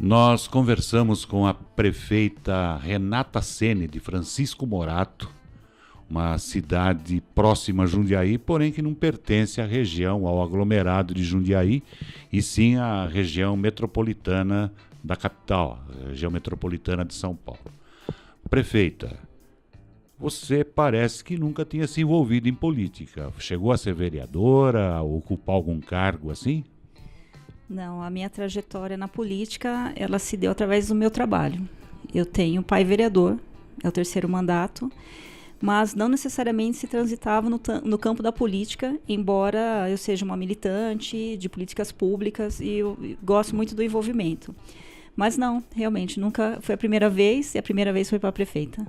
Nós conversamos com a prefeita Renata Ceni, de Francisco Morato, uma cidade próxima a Jundiaí, porém que não pertence à região, ao aglomerado de Jundiaí, e sim à região metropolitana da capital, a região metropolitana de São Paulo. Prefeita, você parece que nunca tinha se envolvido em política. Chegou a ser vereadora, a ocupar algum cargo assim? Não, a minha trajetória na política, ela se deu através do meu trabalho. Eu tenho pai vereador, é o 3º mandato, mas não necessariamente se transitava no campo da política, embora eu seja uma militante de políticas públicas e eu gosto muito do envolvimento. Mas não, realmente, nunca foi a primeira vez, e a primeira vez foi para a prefeita.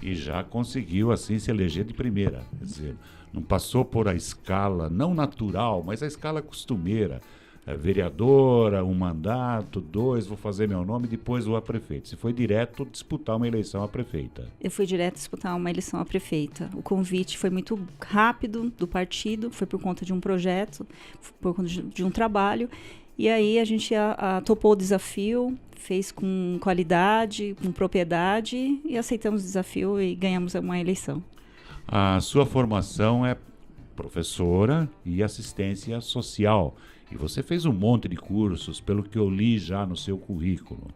E já conseguiu assim se eleger de primeira, quer dizer, não passou por a escala, não natural, mas a escala costumeira. Vereadora, 1 mandato, 2, vou fazer meu nome, depois vou a prefeita. Você foi direto disputar uma eleição a prefeita? Eu fui direto disputar uma eleição a prefeita. O convite foi muito rápido do partido, foi por conta de um projeto, por conta de um trabalho. E aí a gente topou o desafio, fez com qualidade, com propriedade, e aceitamos o desafio e ganhamos uma eleição. A sua formação é professora e assistência social. E você fez um monte de cursos, pelo que eu li já no seu currículo.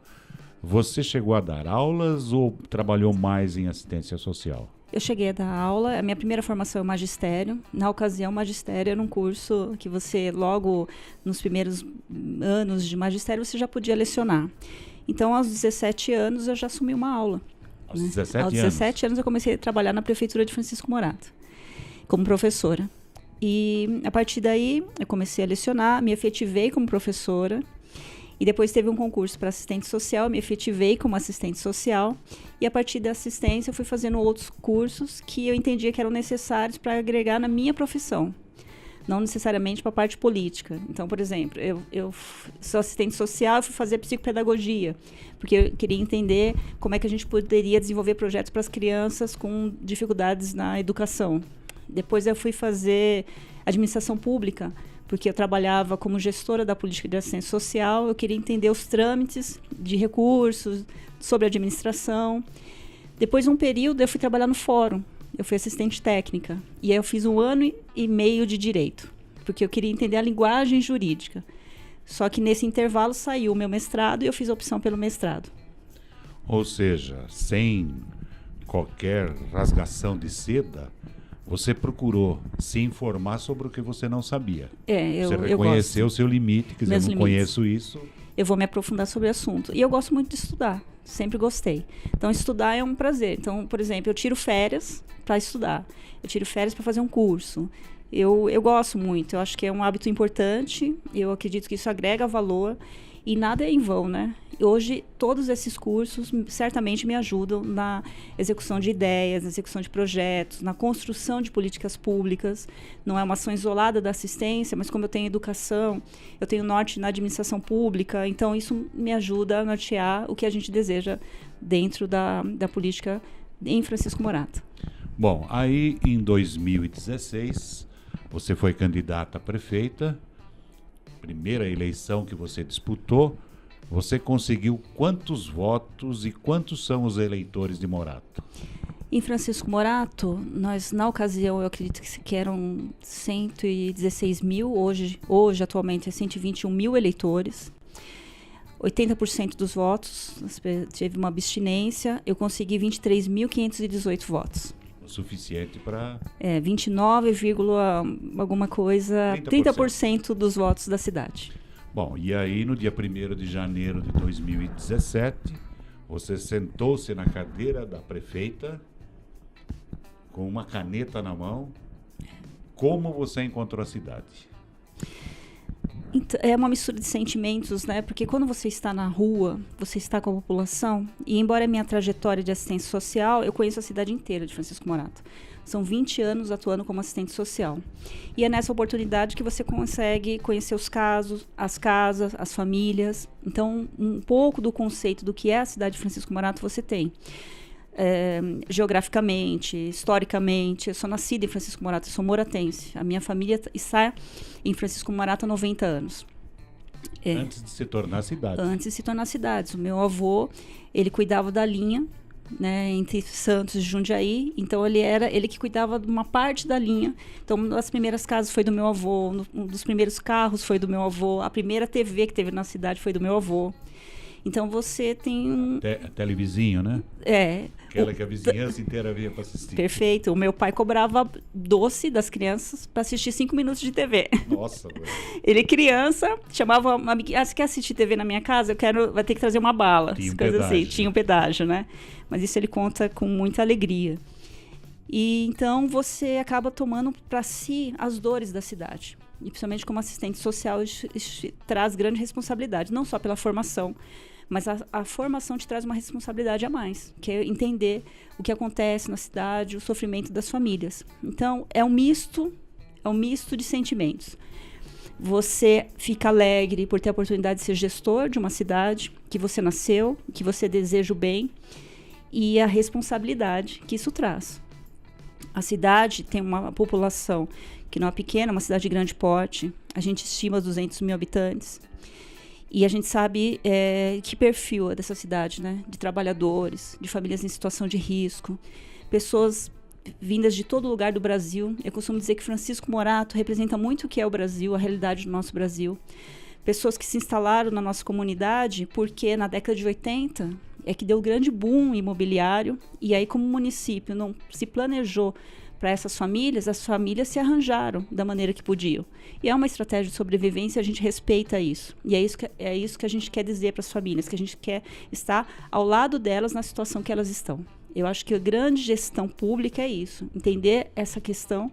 Você chegou a dar aulas ou trabalhou mais em assistência social? Eu cheguei a dar aula, a minha primeira formação é o magistério. Na ocasião, o magistério era um curso que você, logo nos primeiros anos de magistério, você já podia lecionar. Então, aos 17 anos, eu já assumi uma aula. Aos 17 anos? Aos 17 anos, eu comecei a trabalhar na Prefeitura de Francisco Morato, como professora. E a partir daí eu comecei a lecionar, me efetivei como professora e depois teve um concurso para assistente social, me efetivei como assistente social e a partir da assistência eu fui fazendo outros cursos que eu entendia que eram necessários para agregar na minha profissão, não necessariamente para a parte política. Então, por exemplo, eu sou assistente social, eu fui fazer psicopedagogia, porque eu queria entender como é que a gente poderia desenvolver projetos para as crianças com dificuldades na educação. Depois eu fui fazer administração pública, porque eu trabalhava como gestora da política de assistência social, eu queria entender os trâmites de recursos, sobre administração. Depois de um período eu fui trabalhar no fórum, eu fui assistente técnica, e aí eu fiz 1 ano e meio de direito, porque eu queria entender a linguagem jurídica. Só que nesse intervalo saiu o meu mestrado e eu fiz a opção pelo mestrado. Ou seja, sem qualquer rasgação de seda, você procurou se informar sobre o que você não sabia. Você reconheceu o seu limite, quer dizer, eu não conheço isso. Eu vou me aprofundar sobre o assunto. E eu gosto muito de estudar, sempre gostei. Então, estudar é um prazer. Então, por exemplo, eu tiro férias para estudar. Eu tiro férias para fazer um curso. Eu gosto muito, eu acho que é um hábito importante, eu acredito que isso agrega valor e nada é em vão, né? Hoje, todos esses cursos certamente me ajudam na execução de ideias, na execução de projetos, na construção de políticas públicas. Não é uma ação isolada da assistência, mas como eu tenho educação, eu tenho norte na administração pública, então isso me ajuda a nortear o que a gente deseja dentro da política em Francisco Morato. Bom, aí em 2016, você foi candidata a prefeita, primeira eleição que você disputou. Você conseguiu quantos votos e quantos são os eleitores de Morato? Em Francisco Morato, nós, na ocasião, eu acredito que eram 116 mil, hoje atualmente é 121 mil eleitores. 80% dos votos, teve uma abstinência, eu consegui 23.518 votos. O suficiente para... 29, alguma coisa, 30% dos votos da cidade. Bom, e aí no dia 1º de janeiro de 2017, você sentou-se na cadeira da prefeita com uma caneta na mão. Como você encontrou a cidade? É uma mistura de sentimentos, né? Porque quando você está na rua, você está com a população, e embora a minha trajetória de assistência social, eu conheço a cidade inteira de Francisco Morato. São 20 anos atuando como assistente social. E é nessa oportunidade que você consegue conhecer os casos, as casas, as famílias. Então, um pouco do conceito do que é a cidade de Francisco Morato você tem. Geograficamente, historicamente, eu sou nascida em Francisco Morato, eu sou moratense. A minha família está em Francisco Morato há 90 anos. Antes de se tornar cidade. Antes de se tornar cidade. O meu avô, ele cuidava da linha, né, entre Santos e Jundiaí, então ele que cuidava de uma parte da linha. Então, uma das primeiras casas foi do meu avô, um dos primeiros carros foi do meu avô, a primeira TV que teve na cidade foi do meu avô. Então você tem televizinho, né? Aquela que a vizinhança inteira via para assistir. Perfeito. O meu pai cobrava doce das crianças para assistir 5 minutos de TV. Nossa, ele criança, chamava uma amiguinha, você quer assistir TV na minha casa? Vai ter que trazer uma bala. Tinha um coisas pedágio. Assim. Tinha um pedágio, né? Mas isso ele conta com muita alegria. E então você acaba tomando para si as dores da cidade. E principalmente como assistente social, isso traz grande responsabilidade, não só pela formação, mas a formação te traz uma responsabilidade a mais, que é entender o que acontece na cidade, o sofrimento das famílias. Então, é um misto de sentimentos. Você fica alegre por ter a oportunidade de ser gestor de uma cidade que você nasceu, que você deseja o bem, e a responsabilidade que isso traz. A cidade tem uma população que não é pequena, uma cidade de grande porte. A gente estima 200 mil habitantes. E a gente sabe que perfil é dessa cidade, né? De trabalhadores, de famílias em situação de risco, pessoas vindas de todo lugar do Brasil. Eu costumo dizer que Francisco Morato representa muito o que é o Brasil, a realidade do nosso Brasil. Pessoas que se instalaram na nossa comunidade porque na década de 80 é que deu um grande boom imobiliário. E aí, como o município não se planejou para essas famílias, as famílias se arranjaram da maneira que podiam. E é uma estratégia de sobrevivência, a gente respeita isso. E é isso que a gente quer dizer para as famílias, que a gente quer estar ao lado delas na situação que elas estão. Eu acho que a grande gestão pública é isso, entender essa questão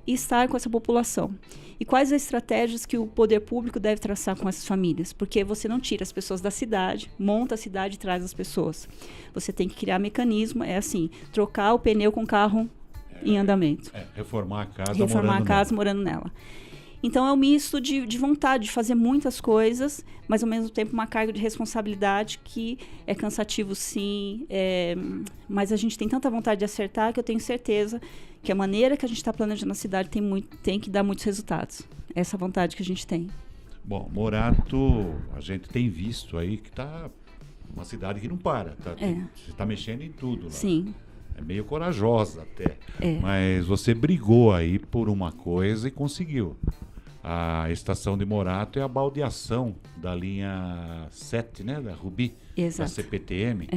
e estar com essa população. E quais as estratégias que o poder público deve traçar com essas famílias? Porque você não tira as pessoas da cidade, monta a cidade e traz as pessoas. Você tem que criar mecanismo, trocar o pneu com o carro em andamento. Reformar a casa morando nela. Então é um misto de vontade de fazer muitas coisas, mas ao mesmo tempo uma carga de responsabilidade que é cansativo sim, mas a gente tem tanta vontade de acertar que eu tenho certeza que a maneira que a gente está planejando a cidade tem que dar muitos resultados. Essa vontade que a gente tem. Bom, Morato, a gente tem visto aí que está uma cidade que não para. Você está mexendo em tudo lá. Sim. É meio corajosa até. Mas você brigou aí por uma coisa e conseguiu. A estação de Morato é a baldeação da linha 7, né? Da Rubi. Exato. Da CPTM.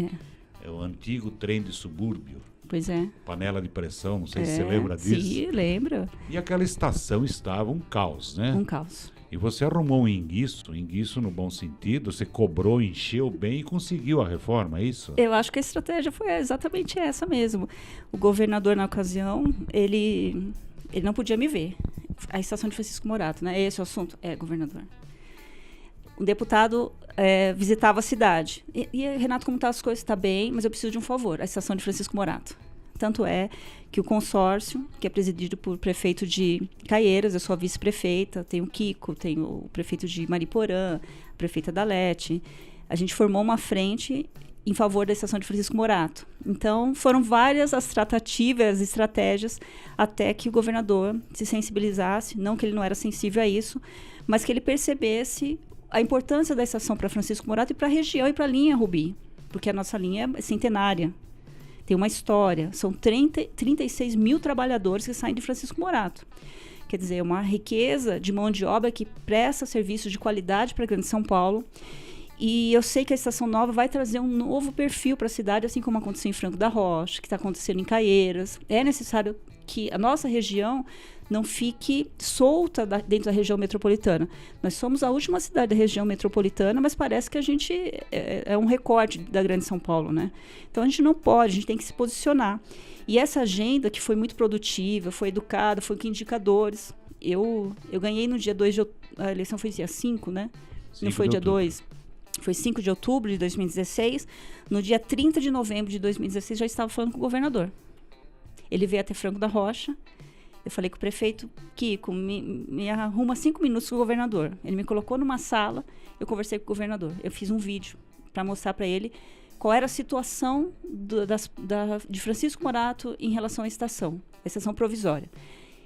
É o antigo trem de subúrbio. Pois é. Panela de pressão, não sei se você lembra disso. Sim, lembro. E aquela estação estava um caos, né? Um caos. E você arrumou um enguiço no bom sentido, você cobrou, encheu bem e conseguiu a reforma, é isso? Eu acho que a estratégia foi exatamente essa mesmo. O governador, na ocasião, ele não podia me ver. A estação de Francisco Morato, né? Esse é o assunto? Governador. O deputado visitava a cidade. E Renato, como tá as coisas? Está bem, mas eu preciso de um favor. A estação de Francisco Morato. Tanto é que o consórcio, que é presidido por prefeito de Caieiras, eu sou a vice-prefeita, tem o Kiko, tem o prefeito de Mariporã, a prefeita da Lete, a gente formou uma frente em favor da estação de Francisco Morato. Então, foram várias as tratativas, as estratégias, até que o governador se sensibilizasse, não que ele não era sensível a isso, mas que ele percebesse a importância da estação para Francisco Morato e para a região e para a linha Rubi, porque a nossa linha é centenária. Tem uma história, são 36 mil trabalhadores que saem de Francisco Morato. Quer dizer, uma riqueza de mão de obra que presta serviços de qualidade para a Grande São Paulo. E eu sei que a Estação Nova vai trazer um novo perfil para a cidade, assim como aconteceu em Franco da Rocha, que está acontecendo em Caieiras. É necessário que a nossa região não fique solta dentro da região metropolitana. Nós somos a última cidade da região metropolitana, mas parece que a gente é um recorte da Grande São Paulo, né? Então a gente não pode, a gente tem que se posicionar. E essa agenda que foi muito produtiva, foi educada, foi com indicadores. eu ganhei no dia 2 de outubro, a eleição foi dia 5, né? Não foi dia 2, foi 5 de outubro de 2016. No dia 30 de novembro de 2016, já estava falando com o governador. Ele veio até Franco da Rocha. Eu falei com o prefeito, Kiko, me arruma 5 minutos com o governador. Ele me colocou numa sala, eu conversei com o governador. Eu fiz um vídeo para mostrar para ele qual era a situação de Francisco Morato em relação à estação provisória.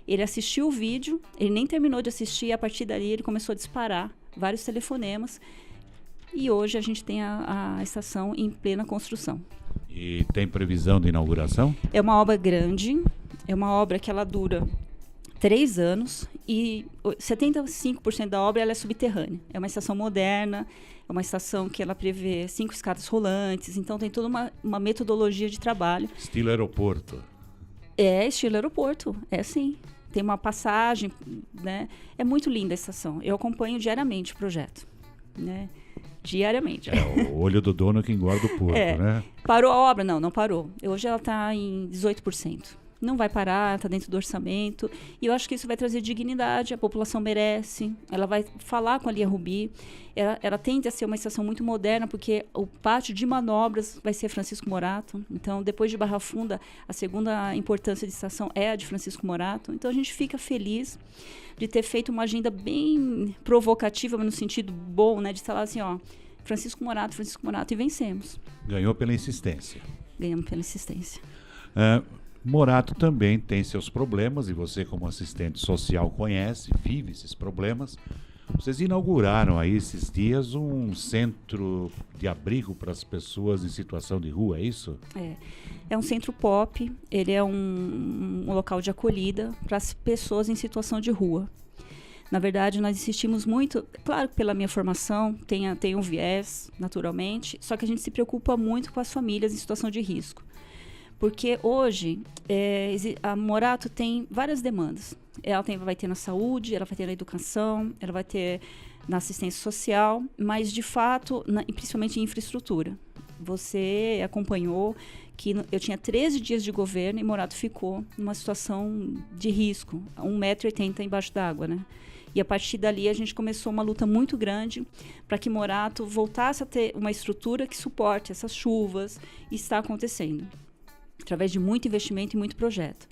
Ele assistiu o vídeo, ele nem terminou de assistir, e a partir dali ele começou a disparar vários telefonemas. E hoje a gente tem a estação em plena construção. E tem previsão de inauguração? É uma obra grande, é uma obra que ela dura 3 anos e 75% da obra ela é subterrânea. É uma estação moderna, é uma estação que ela prevê 5 escadas rolantes, então tem toda uma metodologia de trabalho. Estilo aeroporto. É, estilo aeroporto, é sim. Tem uma passagem, né? É muito linda a estação. Eu acompanho diariamente o projeto, né? Diariamente. É o olho do dono que engorda o porco, né? Parou a obra? Não parou. Hoje ela está em 18%. Não vai parar, está dentro do orçamento. E eu acho que isso vai trazer dignidade, a população merece. Ela vai falar com a Lia Rubi. Ela tende a ser uma estação muito moderna, porque o pátio de manobras vai ser Francisco Morato. Então, depois de Barra Funda, a segunda importância de estação é a de Francisco Morato. Então, a gente fica feliz de ter feito uma agenda bem provocativa, mas no sentido bom, né? De falar assim, ó, Francisco Morato, e vencemos. Ganhou pela insistência. Ganhamos pela insistência. Morato também tem seus problemas, e você, como assistente social, conhece, vive esses problemas. Vocês inauguraram aí esses dias um centro de abrigo para as pessoas em situação de rua, é isso? É um centro POP, ele é um local de acolhida para as pessoas em situação de rua. Na verdade, nós insistimos muito, claro que pela minha formação, tem um viés, naturalmente, só que a gente se preocupa muito com as famílias em situação de risco. Porque hoje, a Morato tem várias demandas. Ela vai ter na saúde, ela vai ter na educação, ela vai ter na assistência social, mas, de fato, e principalmente em infraestrutura. Você acompanhou que eu tinha 13 dias de governo e Morato ficou numa situação de risco, a 1,80 m embaixo d'água, né? E a partir dali a gente começou uma luta muito grande para que Morato voltasse a ter uma estrutura que suporte essas chuvas, e está acontecendo através de muito investimento e muito projeto.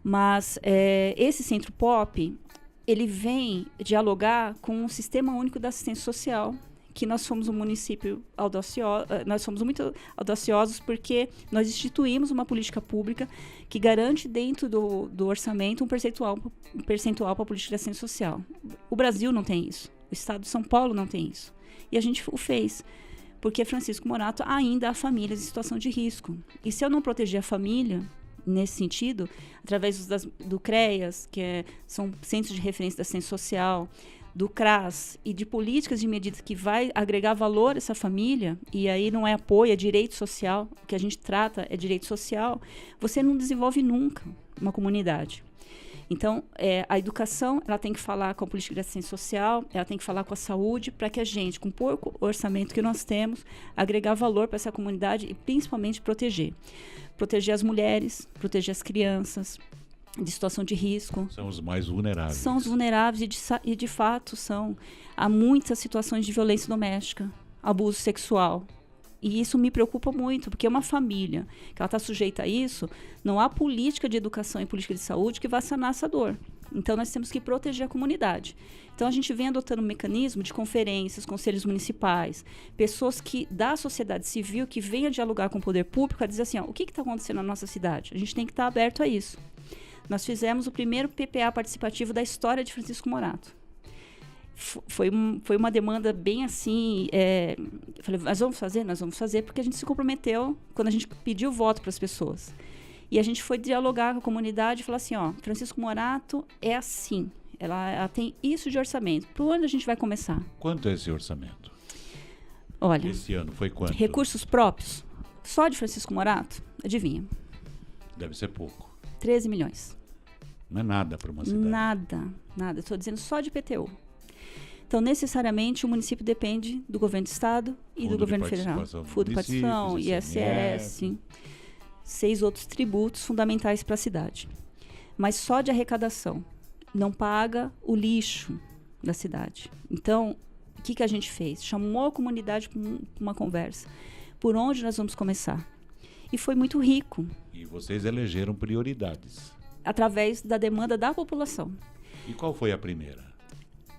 Mas esse centro POP, ele vem dialogar com o Sistema Único da Assistência Social, que nós somos um município audacioso, nós somos muito audaciosos porque nós instituímos uma política pública que garante dentro do orçamento um percentual para a política de assistência social. O Brasil não tem isso, o estado de São Paulo não tem isso. E a gente o fez. Porque Francisco Morato ainda há famílias em situação de risco. E se eu não proteger a família, nesse sentido, através do CREAS, que são Centros de Referência da Assistência Social, do CRAS e de políticas de medidas que vai agregar valor a essa família, e aí não é apoio, é direito social, o que a gente trata é direito social, você não desenvolve nunca uma comunidade. Então, a educação, ela tem que falar com a política de assistência social, ela tem que falar com a saúde, para que a gente, com o pouco orçamento que nós temos, agregar valor para essa comunidade e, principalmente, proteger. Proteger as mulheres, proteger as crianças de situação de risco. São os mais vulneráveis. São os vulneráveis e de fato, há muitas situações de violência doméstica, abuso sexual. E isso me preocupa muito, porque uma família que ela está sujeita a isso, não há política de educação e política de saúde que vá sanar essa dor. Então, nós temos que proteger a comunidade. Então, a gente vem adotando um mecanismo de conferências, conselhos municipais, pessoas da sociedade civil que venham dialogar com o poder público a dizer assim, o que está acontecendo na nossa cidade? A gente tem que estar aberto a isso. Nós fizemos o primeiro PPA participativo da história de Francisco Morato. Foi uma demanda bem assim, eu falei, nós vamos fazer, porque a gente se comprometeu quando a gente pediu voto para as pessoas. E a gente foi dialogar com a comunidade e falar assim, Francisco Morato é assim, ela tem isso de orçamento. Por onde a gente vai começar? Quanto é esse orçamento? Olha, esse ano foi quanto? Recursos próprios, só de Francisco Morato, adivinha? Deve ser pouco. 13 milhões. Não é nada para uma cidade. Nada. Estou dizendo só de IPTU. Então, necessariamente, o município depende do governo do estado e do governo federal. Fundo de participação, ISS, 6 outros tributos fundamentais para a cidade. Mas só de arrecadação não paga o lixo da cidade. Então, o que a gente fez? Chamou a comunidade para uma conversa. Por onde nós vamos começar? E foi muito rico. E vocês elegeram prioridades. Através da demanda da população. E qual foi a primeira?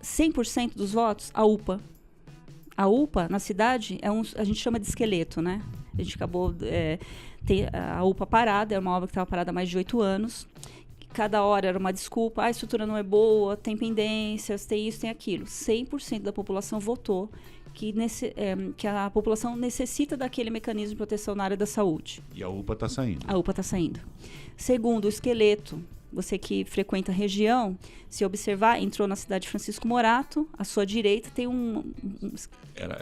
100% dos votos, a UPA. A UPA, na cidade, a gente chama de esqueleto, né? A gente acabou... ter a UPA parada, é uma obra que estava parada há mais de 8 anos. Cada hora era uma desculpa, a estrutura não é boa, tem pendências, tem isso, tem aquilo. 100% da população votou que a população necessita daquele mecanismo de proteção na área da saúde. E a UPA está saindo. A UPA está saindo. Segundo, o esqueleto. Você que frequenta a região, se observar, entrou na cidade de Francisco Morato, à sua direita tem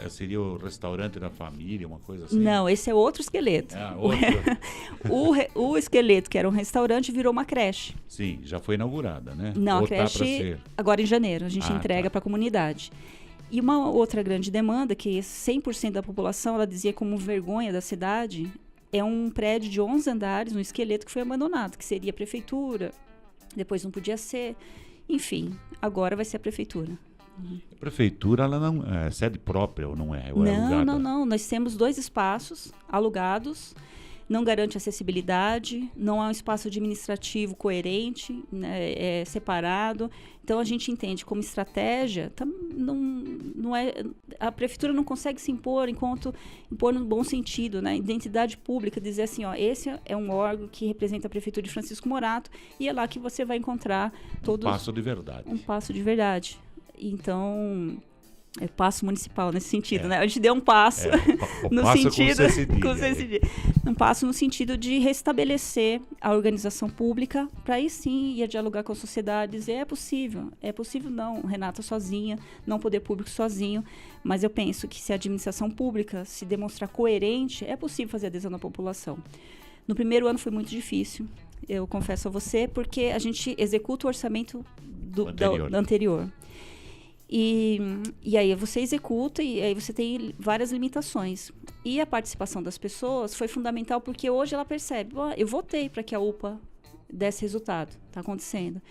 Seria o restaurante da família, uma coisa assim? Não, esse é outro esqueleto. Outro. O esqueleto, que era um restaurante, virou uma creche. Sim, já foi inaugurada, né? Não, Ou a creche, agora em janeiro, a gente entrega para a comunidade. E uma outra grande demanda, que 100% da população, ela dizia como vergonha da cidade... É um prédio de 11 andares, um esqueleto que foi abandonado, que seria a prefeitura, depois não podia ser, enfim, agora vai ser a prefeitura. A prefeitura, ela não é sede própria ou não é? Ou não, nós temos 2 espaços alugados, não garante acessibilidade, não é um espaço administrativo coerente, né, é separado. Então a gente entende como estratégia, a prefeitura não consegue se impor impor no bom sentido, né? Identidade pública, dizer assim, esse é um órgão que representa a prefeitura de Francisco Morato e é lá que você vai encontrar todos... Um passo de verdade. Um passo de verdade. Então... É passo municipal nesse sentido, né? A gente deu um passo no sentido um passo no sentido de restabelecer a organização pública para aí sim ir dialogar com a sociedade, dizer é possível não, Renata sozinha, não poder público sozinho, mas eu penso que se a administração pública se demonstrar coerente, é possível fazer adesão da população. No primeiro ano foi muito difícil, eu confesso a você, porque a gente executa o orçamento do anterior. E aí você executa e aí você tem várias limitações. E a participação das pessoas foi fundamental porque hoje ela percebe, eu votei para que a UPA desse resultado, está acontecendo.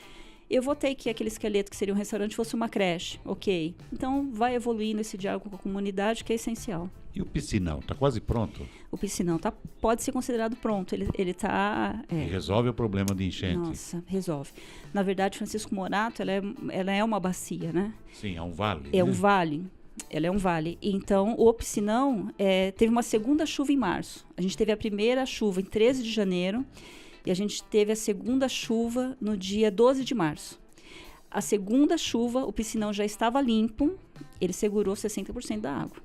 Eu votei que aquele esqueleto que seria um restaurante fosse uma creche, ok. Então vai evoluindo esse diálogo com a comunidade, que é essencial. E o piscinão, está quase pronto? O piscinão pode ser considerado pronto, ele está... E resolve o problema de enchente? Nossa, resolve. Na verdade, Francisco Morato, ela é uma bacia, né? Sim, é um vale. É um vale. Ela é um vale. Então, o piscinão teve uma segunda chuva em março. A gente teve a primeira chuva em 13 de janeiro e a gente teve a segunda chuva no dia 12 de março. A segunda chuva, o piscinão já estava limpo, ele segurou 60% da água.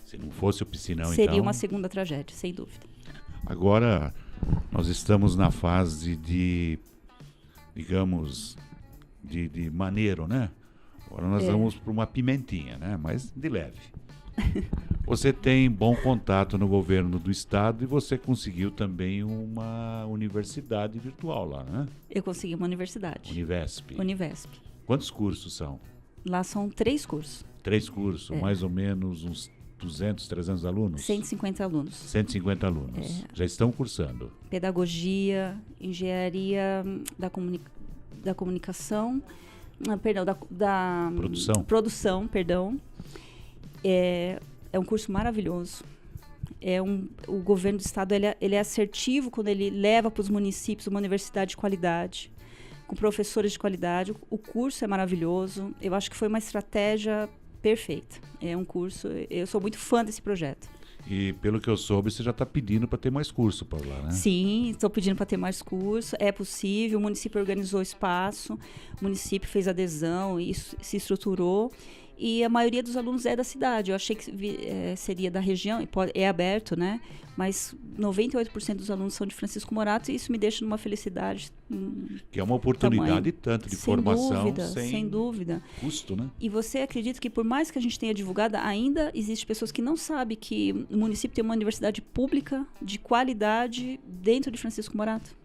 Se não fosse o piscinão, seria uma segunda tragédia, sem dúvida. Agora, nós estamos na fase de, digamos, de maneiro, né? Agora nós vamos para uma pimentinha, né? Mas de leve. Você tem bom contato no governo do estado e você conseguiu também uma universidade virtual lá, né? Eu consegui uma universidade. Univesp. Quantos cursos são? Lá são 3 cursos. 3 cursos, mais ou menos uns 200, 300 alunos? 150 alunos. 150 alunos. Já estão cursando. Pedagogia, engenharia da comunicação, da produção, perdão. É um curso maravilhoso. O governo do estado ele é assertivo quando ele leva para os municípios uma universidade de qualidade, com professores de qualidade. O curso é maravilhoso. Eu acho que foi uma estratégia perfeita. É um curso... Eu sou muito fã desse projeto. E pelo que eu soube, você já está pedindo para ter mais curso por lá, né? Sim, estou pedindo para ter mais curso. É possível. O município organizou espaço, o município fez adesão e se estruturou. E a maioria dos alunos é da cidade. Eu achei que seria da região, é aberto, né? Mas 98% dos alunos são de Francisco Morato e isso me deixa numa felicidade. Que é uma oportunidade tanto de formação sem dúvida. Custo, né? E você acredita que por mais que a gente tenha divulgado, ainda existem pessoas que não sabem que o município tem uma universidade pública de qualidade dentro de Francisco Morato?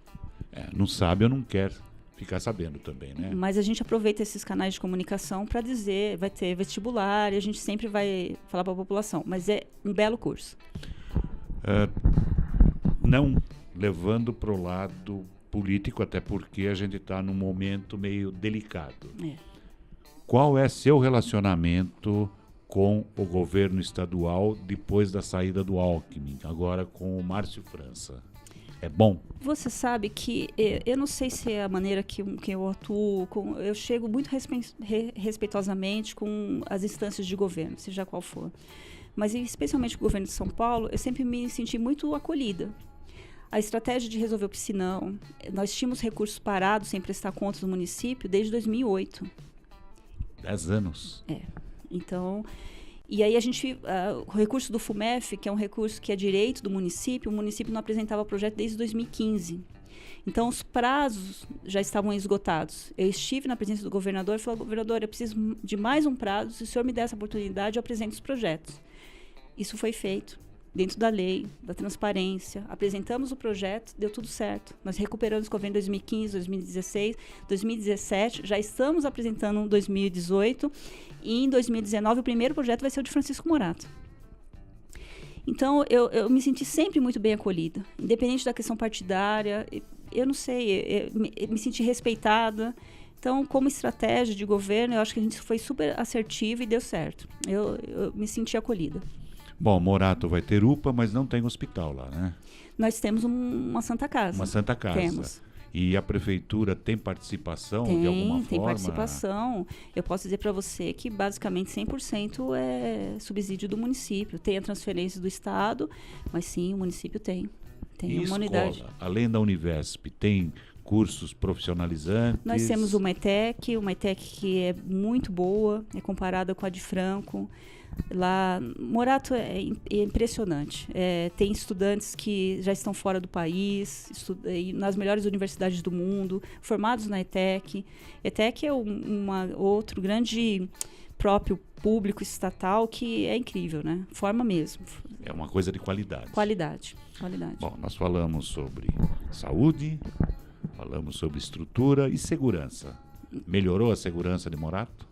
Não sabe ou não quer ficar sabendo também, né? Mas a gente aproveita esses canais de comunicação para dizer, vai ter vestibular e a gente sempre vai falar para a população, mas é um belo curso. Não levando para o lado político, até porque a gente está num momento meio delicado. É. Qual é seu relacionamento com o governo estadual depois da saída do Alckmin, agora com o Márcio França? É bom? Você sabe que eu não sei se é a maneira que eu atuo, eu chego muito respeitosamente com as instâncias de governo, seja qual for. Mas especialmente com o governo de São Paulo, eu sempre me senti muito acolhida. A estratégia de resolver o piscinão, nós tínhamos recursos parados sem prestar contas do município desde 2008. 10 anos. Então, e aí o recurso do FUMEF, que é um recurso que é direito do município, o município não apresentava projeto desde 2015. Então, os prazos já estavam esgotados. Eu estive na presença do governador e falei, governador, eu preciso de mais um prazo, se o senhor me der essa oportunidade, eu apresento os projetos. Isso foi feito dentro da lei, da transparência. Apresentamos o projeto, deu tudo certo. Nós recuperamos o governo em 2015, 2016, 2017, já estamos apresentando em 2018 e em 2019 o primeiro projeto vai ser o de Francisco Morato. Então, eu me senti sempre muito bem acolhida, independente da questão partidária, eu não sei, eu me senti respeitada. Então, como estratégia de governo, eu acho que a gente foi super assertivo e deu certo. Eu me senti acolhida. Bom, Morato vai ter UPA, mas não tem hospital lá, né? Nós temos uma Santa Casa. Uma Santa Casa. Temos. E a prefeitura tem participação de alguma forma? Tem participação. Eu posso dizer para você que basicamente 100% é subsídio do município. Tem a transferência do Estado, mas sim, o município tem. Tem uma unidade. Além da Univesp, tem cursos profissionalizantes? Nós temos uma ETEC que é muito boa, é comparada com a de Franco. Lá, Morato é impressionante. Tem estudantes que já estão fora do país, nas melhores universidades do mundo, formados na ETEC. ETEC é outro grande próprio público estatal que é incrível, né? Forma mesmo. É uma coisa de qualidade. Qualidade. Bom, nós falamos sobre saúde, falamos sobre estrutura e segurança. Melhorou a segurança de Morato?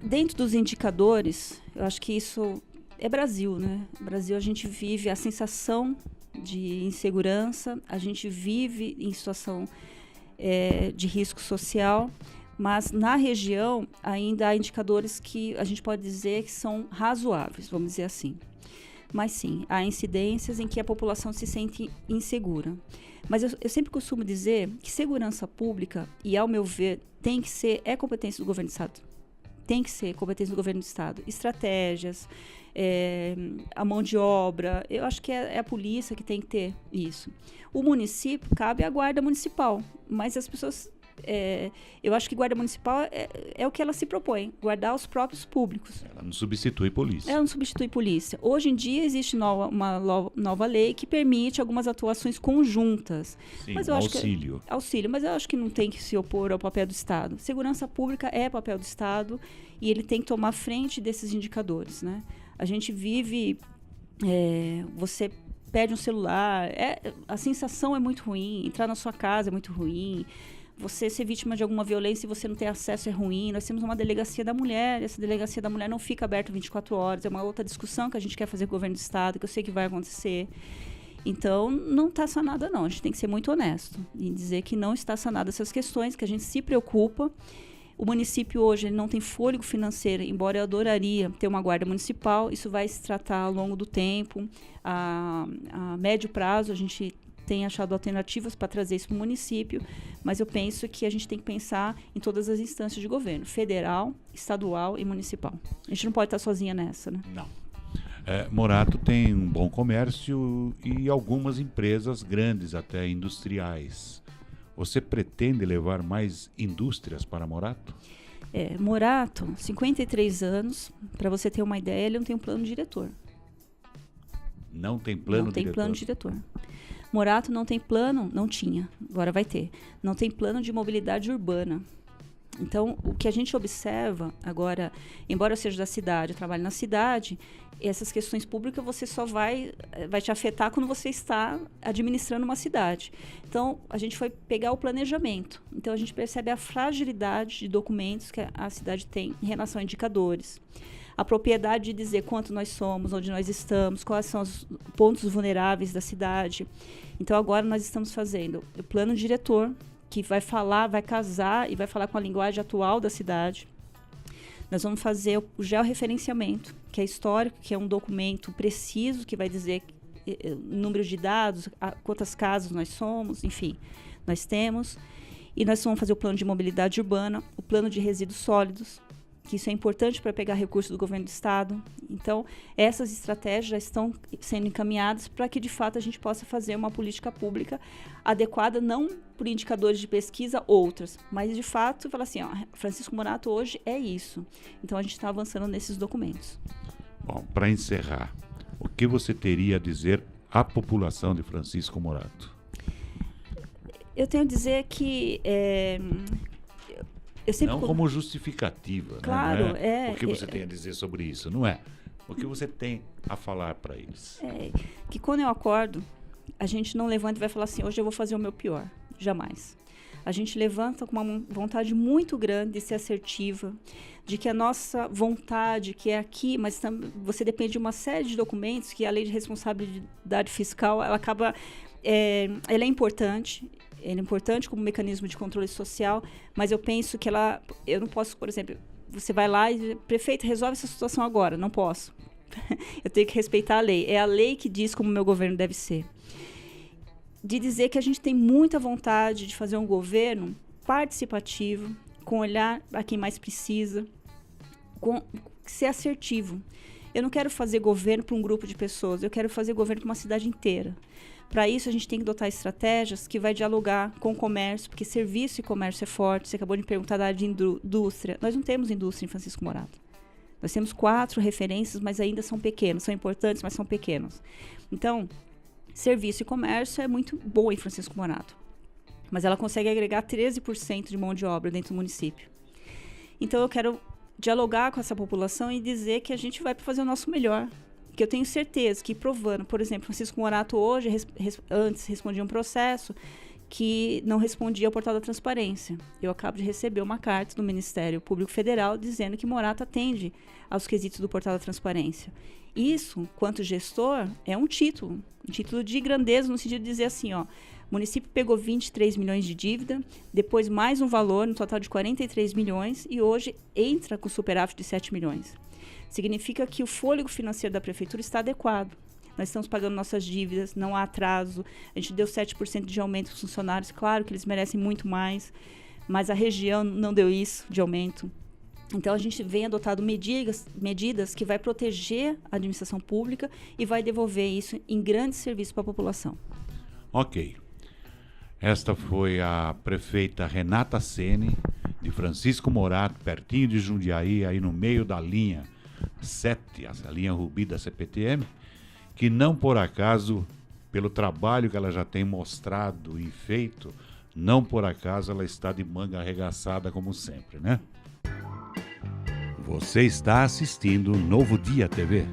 Dentro dos indicadores, eu acho que isso é Brasil, né? No Brasil a gente vive a sensação de insegurança, a gente vive em situação de risco social, mas na região ainda há indicadores que a gente pode dizer que são razoáveis, vamos dizer assim. Mas sim, há incidências em que a população se sente insegura. Mas eu sempre costumo dizer que segurança pública, e ao meu ver, é competência do governo do Estado. Tem que ser competência do governo do Estado. Estratégias, a mão de obra, eu acho que é a polícia que tem que ter isso. O município, cabe à guarda municipal, mas as pessoas... eu acho que guarda municipal é o que ela se propõe, guardar os próprios públicos. Ela não substitui polícia. Ela não substitui polícia. Hoje em dia existe uma nova lei que permite algumas atuações conjuntas. Sim, mas eu acho auxílio. Auxílio, mas eu acho que não tem que se opor ao papel do Estado. Segurança pública é papel do Estado e ele tem que tomar frente desses indicadores, né? A gente vive... você perde um celular, a sensação é muito ruim, entrar na sua casa é muito ruim... Você ser vítima de alguma violência e você não ter acesso é ruim. Nós temos uma delegacia da mulher. Essa delegacia da mulher não fica aberta 24 horas. É uma outra discussão que a gente quer fazer com o governo do Estado, que eu sei que vai acontecer. Então, não está sanada, não. A gente tem que ser muito honesto e dizer que não está sanada essas questões, que a gente se preocupa. O município hoje ele não tem fôlego financeiro, embora eu adoraria ter uma guarda municipal. Isso vai se tratar ao longo do tempo. A médio prazo, a gente tem achado alternativas para trazer isso para o município, mas eu penso que a gente tem que pensar em todas as instâncias de governo, federal, estadual e municipal. A gente não pode estar sozinha nessa, né? Não. Morato tem um bom comércio e algumas empresas grandes, até industriais. Você pretende levar mais indústrias para Morato? Morato, 53 anos, para você ter uma ideia, ele não tem um plano diretor. Não tem plano diretor? Não tem plano diretor. Morato não tem plano, não tinha, agora vai ter. Não tem plano de mobilidade urbana. Então, o que a gente observa agora, embora eu seja da cidade, eu trabalho na cidade, essas questões públicas você só vai te afetar quando você está administrando uma cidade. Então, a gente foi pegar o planejamento. Então, a gente percebe a fragilidade de documentos que a cidade tem em relação a indicadores. a propriedade de dizer quanto nós somos, onde nós estamos, quais são os pontos vulneráveis da cidade. Então, agora nós estamos fazendo o plano diretor, que vai falar, vai casar e vai falar com a linguagem atual da cidade. Nós vamos fazer o georreferenciamento, que é histórico, que é um documento preciso, que vai dizer número de dados, quantas casas nós somos, enfim, nós temos. E nós vamos fazer o plano de mobilidade urbana, o plano de resíduos sólidos, que isso é importante para pegar recursos do governo do estado. Então, essas estratégias já estão sendo encaminhadas para que, de fato, a gente possa fazer uma política pública adequada, não por indicadores de pesquisa, outras, mas, de fato, falar assim, Francisco Morato hoje é isso. Então, a gente está avançando nesses documentos. Bom, para encerrar, o que você teria a dizer à população de Francisco Morato? Eu tenho a dizer que... eu sempre... Não como justificativa, claro, né? O que você tem a dizer sobre isso, não é? O que você tem a falar para eles? Que quando eu acordo, a gente não levanta e vai falar assim, hoje eu vou fazer o meu pior. Jamais. A gente levanta com uma vontade muito grande de ser assertiva, de que a nossa vontade, que é aqui, mas você depende de uma série de documentos, que a lei de responsabilidade fiscal, ela acaba... ela é importante... Ele é importante como mecanismo de controle social, mas eu penso que eu não posso, por exemplo, você vai lá e prefeito, resolve essa situação agora. Não posso. Eu tenho que respeitar a lei. É a lei que diz como o meu governo deve ser. De dizer que a gente tem muita vontade de fazer um governo participativo, com olhar a quem mais precisa, ser assertivo. Eu não quero fazer governo para um grupo de pessoas, eu quero fazer governo para uma cidade inteira. Para isso, a gente tem que adotar estratégias que vai dialogar com o comércio, porque serviço e comércio é forte. Você acabou de me perguntar da área de indústria. Nós não temos indústria em Francisco Morato. Nós temos 4 referências, mas ainda são pequenos. São importantes, mas são pequenos. Então, serviço e comércio é muito boa em Francisco Morato. Mas ela consegue agregar 13% de mão de obra dentro do município. Então, eu quero dialogar com essa população e dizer que a gente vai fazer o nosso melhor. Que eu tenho certeza que provando, por exemplo, Francisco Morato hoje, antes respondia um processo que não respondia ao portal da transparência. Eu acabo de receber uma carta do Ministério Público Federal dizendo que Morato atende aos quesitos do portal da transparência. Isso, quanto gestor, é um título de grandeza no sentido de dizer assim, o município pegou 23 milhões de dívida, depois mais um valor, no total de 43 milhões, e hoje entra com superávit de 7 milhões. Significa que o fôlego financeiro da prefeitura está adequado. Nós estamos pagando nossas dívidas, não há atraso. A gente deu 7% de aumento para os funcionários. Claro que eles merecem muito mais, mas a região não deu isso de aumento. Então, a gente vem adotando medidas que vai proteger a administração pública e vai devolver isso em grande serviço para a população. Ok. Esta foi a prefeita Renata Ceni, de Francisco Morato, pertinho de Jundiaí, aí no meio da linha 7, a linha Rubi da CPTM, que não por acaso, pelo trabalho que ela já tem mostrado e feito, não por acaso ela está de manga arregaçada como sempre, né? Você está assistindo Novo Dia TV.